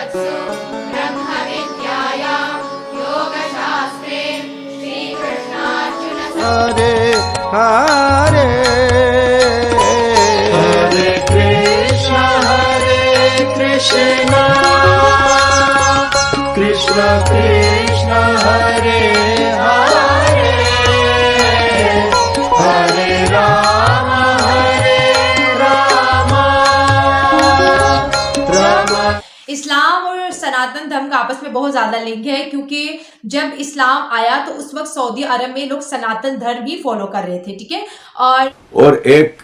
उपनिषत्सु ब्रह्मविद्यायां योगशास्त्रे श्रीकृष्णार्जुन हरे हरे हरे कृष्ण कृष्ण कृष्ण हरे हरे हरे राम राम। इस्लाम और सनातन धर्म का आपस में बहुत ज्यादा लिंक है, क्योंकि जब इस्लाम आया तो उस वक्त सऊदी अरब में लोग सनातन धर्म ही फॉलो कर रहे थे, ठीक है। और एक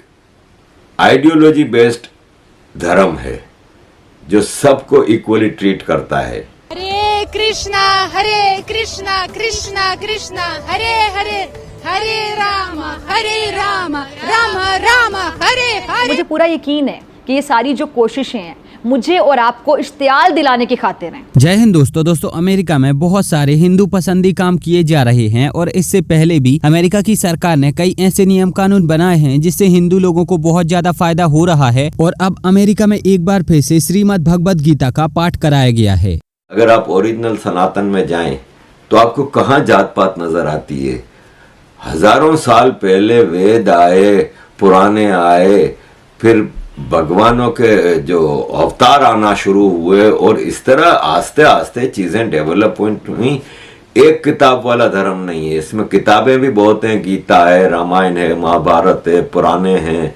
आइडियोलॉजी बेस्ड धर्म है जो सबको इक्वली ट्रीट करता है। हरे कृष्णा कृष्णा कृष्णा हरे हरे हरे राम राम राम हरे हरे। मुझे पूरा यकीन है कि ये सारी जो कोशिशें हैं मुझे और आपको इश्तियाल दिलाने की खातिर हैं। जय हिंद दोस्तों अमेरिका में बहुत सारे हिंदू पसंदी काम किए जा रहे हैं और इससे पहले भी अमेरिका की सरकार ने कई ऐसे नियम कानून बनाए हैं जिससे हिंदू लोगों को बहुत ज्यादा फायदा हो रहा है। और अब अमेरिका में एक बार फिर से श्रीमद् भगवद गीता का पाठ कराया गया है। अगर आप ओरिजिनल सनातन में जाएं तो आपको कहाँ जात पात नजर आती है। हजारों साल पहले वेद आए, पुराने आए, फिर भगवानों के जो अवतार आना शुरू हुए और इस तरह आस्ते आस्ते चीजें डेवलपमेंट हुई। एक किताब वाला धर्म नहीं है, इसमें किताबें भी बहुत हैं। गीता है, रामायण है, महाभारत है, पुराने हैं,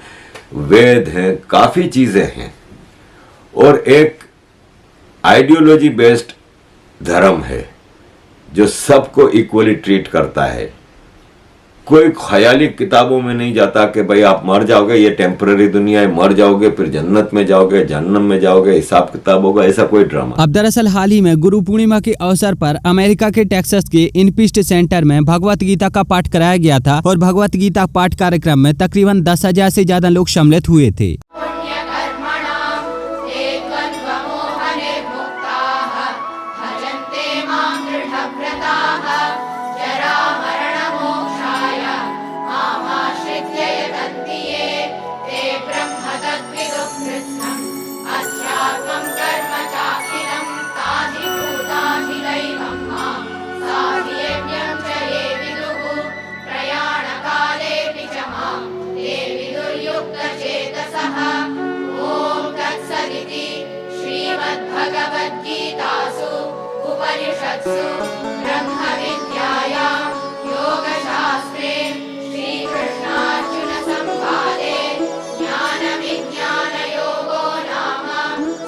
वेद हैं, काफी चीजें हैं। और एक आइडियोलॉजी बेस्ड धर्म है जो सबको इक्वली ट्रीट करता है। कोई ख्याली किताबों में नहीं जाता कि भाई आप मर जाओगे, ये टेम्पररी दुनिया है, मर जाओगे फिर जन्नत में जाओगे, जहन्नम में जाओगे, हिसाब किताब होगा, ऐसा कोई ड्रामा। अब दरअसल हाल ही में गुरु पूर्णिमा के अवसर पर अमेरिका के टेक्सास के इनपिस्ट सेंटर में भगवत गीता का पाठ कराया गया था और भगवत गीता पाठ कार्यक्रम में तकरीबन 10,000 से ज्यादा लोग सम्मिलित हुए थे। श्रीमद्भगवद्गीतासु उपनिषत्सु ब्रह्मविद्यायां योगशास्त्रे श्रीकृष्णार्जुन संवादे ज्ञानविज्ञानयोगो नाम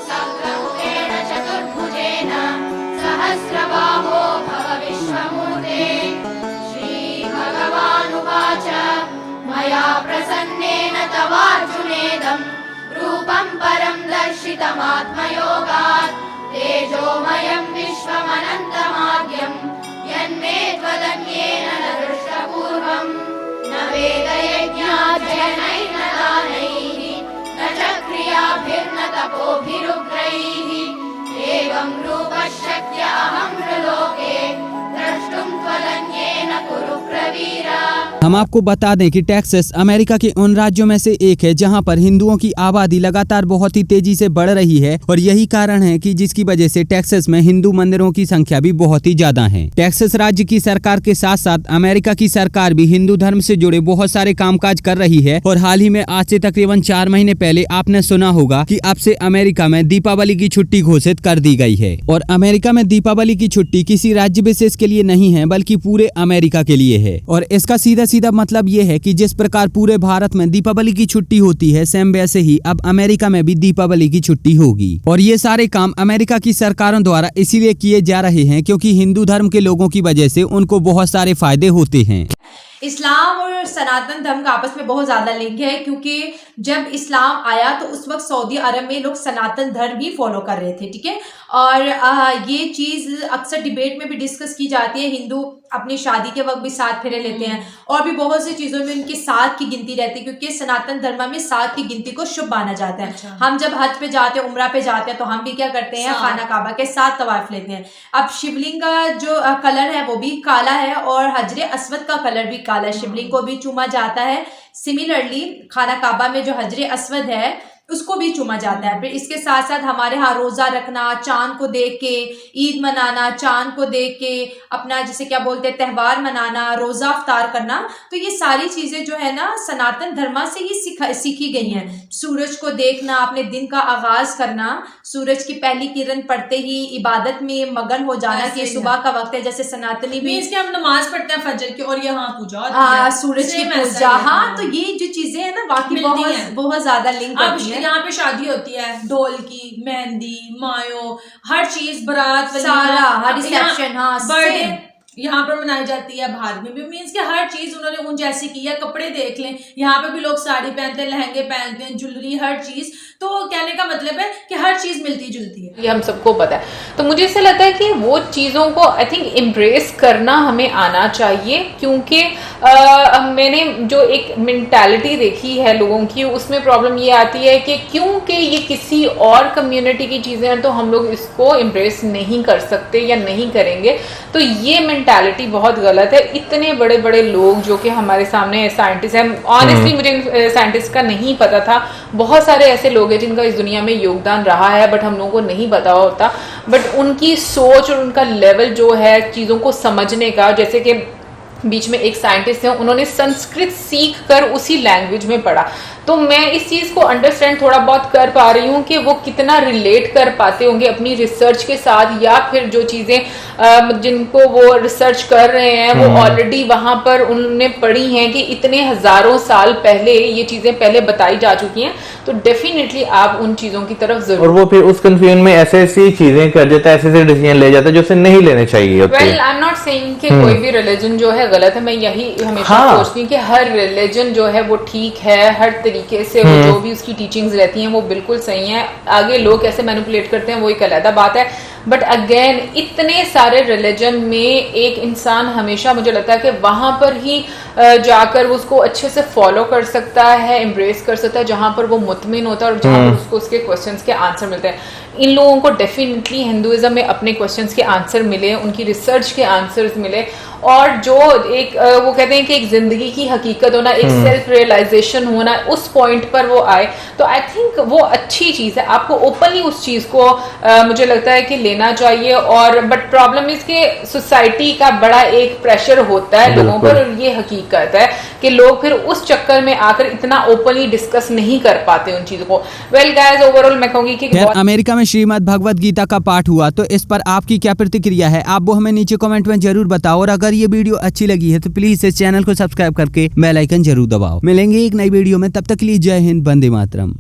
सप्तमुखेन चतुर्भुजेन सहस्रबाहो भव विश्वमूर्ते। श्रीभगवानुवाच मया प्रसन्नेन तवार्जुनेदं रूपं परं दर्शितमात्मयोगात् तेजोमयं विश्वमनन्तमाद्यं यन्मे त्वदन्येन न दृष्टपूर्वं। न वेदयज्ञाध्ययनैः न दानैः न च क्रियाभिर्न तपोभिरुग्रैः एवं रूपः शक्य अहं नृलोके द्रष्टुं त्वदन्येन कुरु प्रवीर। हम आपको बता दें कि टेक्सास अमेरिका के उन राज्यों में से एक है जहां पर हिंदुओं की आबादी लगातार बहुत ही तेजी से बढ़ रही है और यही कारण है कि जिसकी वजह से टेक्सास में हिंदू मंदिरों की संख्या भी बहुत ही ज्यादा है। टेक्सास राज्य की सरकार के साथ साथ अमेरिका की सरकार भी हिंदू धर्म से जुड़े बहुत सारे कामकाज कर रही है। और हाल ही में आज से तकरीबन 4 महीने पहले आपने सुना होगा कि अब से अमेरिका में दीपावली की छुट्टी घोषित कर दी गई है। और अमेरिका में दीपावली की छुट्टी किसी राज्य विशेष के लिए नहीं है बल्कि पूरे अमेरिका के लिए है। और इसका सीधा सीधा मतलब ये है कि जिस प्रकार पूरे भारत में दीपावली की छुट्टी होती है, सेम वैसे ही अब अमेरिका में भी दीपावली की छुट्टी होगी। और ये सारे काम अमेरिका की सरकारों द्वारा इसीलिए किए जा रहे हैं क्योंकि हिंदू धर्म के लोगों की वजह से उनको बहुत सारे फायदे होते हैं। इस्लाम और सनातन धर्म का आपस में बहुत ज्यादा लिंक है, क्योंकि जब इस्लाम आया तो उस वक्त सऊदी अरब में लोग सनातन धर्म ही फॉलो कर रहे थे, ठीक है। और ये चीज अक्सर डिबेट में भी डिस्कस की जाती है। हिंदू अपनी शादी के वक्त भी 7 फेरे लेते हैं और भी बहुत सी चीजों में उनकी 7 की गिनती रहती है, क्योंकि सनातन धर्म में 7 की गिनती को शुभ माना जाता है। अच्छा। हम जब हज पे जाते हैं, उम्रा पे जाते हैं, तो हम भी क्या करते हैं, खाना काबा के 7 तवाफ लेते हैं। अब शिवलिंग का जो कलर है वो भी काला है और हजरे अस्वद का कलर भी काला है, शिवलिंग को भी चूमा जाता है। सिमिलरली खाना काबा में जो हजरे अस्वद है उसको भी चूमा जाता है। फिर इसके साथ साथ हमारे यहाँ रोज़ा रखना, चांद को देख के ईद मनाना, चांद को देख के अपना जैसे क्या बोलते हैं त्यौहार मनाना, रोज़ा अफ्तार करना, तो ये सारी चीज़ें जो है ना सनातन धर्म से ही सीखी गई हैं। सूरज को देखना, अपने दिन का आगाज़ करना, सूरज की पहली किरण पड़ते ही इबादत में मगन हो जाना कि सुबह का वक्त है, जैसे सनातनी भी इसके हम नमाज पढ़ते हैं फजर की और यहाँ पूजा होती है, सूरज की पूजा। हाँ, तो ये जो चीज़ें हैं ना वाकई बहुत ज़्यादा लिंक करती हैं। यहाँ पे शादी होती है, ढोल की, मेहंदी, मायो, हर चीज, बारात, सारा, हर रिसेप्शन, हाँ, बर्थडे यहाँ पर मनाई जाती है। भारत में भी मीन्स कि हर चीज उन्होंने उन जैसी की है। कपड़े देख लें, यहाँ पे भी लोग साड़ी पहनते हैं, लहंगे पहनते हैं, ज्वेलरी, हर चीज। तो कहने का मतलब है कि हर चीज मिलती जुलती है, ये हम सबको पता है। तो मुझे ऐसा लगता है कि वो चीज़ों को आई थिंक एम्ब्रेस करना हमें आना चाहिए, क्योंकि मैंने जो एक मेंटालिटी देखी है लोगों की, उसमें प्रॉब्लम ये आती है कि क्योंकि ये किसी और कम्युनिटी की चीज़ें हैं तो हम लोग इसको एम्ब्रेस नहीं कर सकते या नहीं करेंगे। तो ये मेंटालिटी बहुत गलत है। इतने बड़े बड़े लोग जो कि हमारे सामने साइंटिस्ट हैं, ऑनेस्टली मुझे साइंटिस्ट का नहीं पता था, बहुत सारे ऐसे लोग हैं जिनका इस दुनिया में योगदान रहा है बट हम लोगों को नहीं पता होता। बट उनकी सोच और उनका लेवल जो है चीज़ों को समझने का, जैसे कि बीच में एक साइंटिस्ट है, उन्होंने संस्कृत सीख कर उसी लैंग्वेज में पढ़ा, तो मैं इस चीज़ को अंडरस्टैंड थोड़ा बहुत कर पा रही हूँ कि वो कितना रिलेट कर पाते होंगे अपनी रिसर्च के साथ, या फिर जो चीज़ें जिनको वो रिसर्च कर रहे हैं वो ऑलरेडी वहाँ पर उन्होंने पढ़ी हैं कि इतने हज़ारों साल पहले ये चीज़ें पहले बताई जा चुकी हैं। तो डेफिनेटली आप उन चीज़ों की तरफ जरूर, और वो फिर उस कंफ्यूजन में ऐसी चीज़ें कर देता है, ऐसे डिसीजन ले जाता है जो उसे नहीं लेने चाहिए। Well I am not saying कि कोई भी रिलीजन जो है गलत है, मैं यही हमेशा सोचती हूँ कि हर रिलीजन जो है वो ठीक है, हर तरीके से वो जो भी उसकी टीचिंग्स रहती हैं वो बिल्कुल सही है। आगे लोग कैसे मैनिपुलेट करते हैं वो एक अलग बात है। बट अगेन इतने सारे रिलीजन में एक इंसान हमेशा, मुझे लगता है कि वहां पर ही जाकर उसको अच्छे से फॉलो कर सकता है, एम्ब्रेस कर सकता है, जहां पर वो मुतमिन होता है और जहां पर उसको उसके क्वेश्चंस के आंसर मिलते हैं। इन लोगों को डेफिनेटली हिंदुइज्म में अपने क्वेश्चंस के आंसर मिले, उनकी रिसर्च के आंसर्स मिले, और जो एक वो कहते हैं कि एक जिंदगी की हकीकत होना, एक सेल्फ रियलाइजेशन होना, उस पॉइंट पर वो आए, तो आई थिंक वो अच्छी चीज़ है। आपको ओपनली उस चीज़ को मुझे लगता है कि लेना चाहिए। और बट प्रॉब्लम इज कि सोसाइटी का बड़ा एक प्रेशर होता है लोगों पर, और ये हकीकत है कि लोग फिर उस चक्कर में आकर इतना ओपनली डिस्कस नहीं कर पाते उन चीज़ों को। वेल गाइस, ओवरऑल मैं कहूँगी कि अमेरिका में श्रीमद् भगवद गीता का पाठ हुआ, तो इस पर आपकी क्या प्रतिक्रिया है, आप वो हमें नीचे कमेंट में जरूर बताओ। और अगर ये वीडियो अच्छी लगी है तो प्लीज इस चैनल को सब्सक्राइब करके बेल आइकन जरूर दबाओ। मिलेंगे एक नई वीडियो में, तब तक के लिए जय हिंद, वंदे मातरम।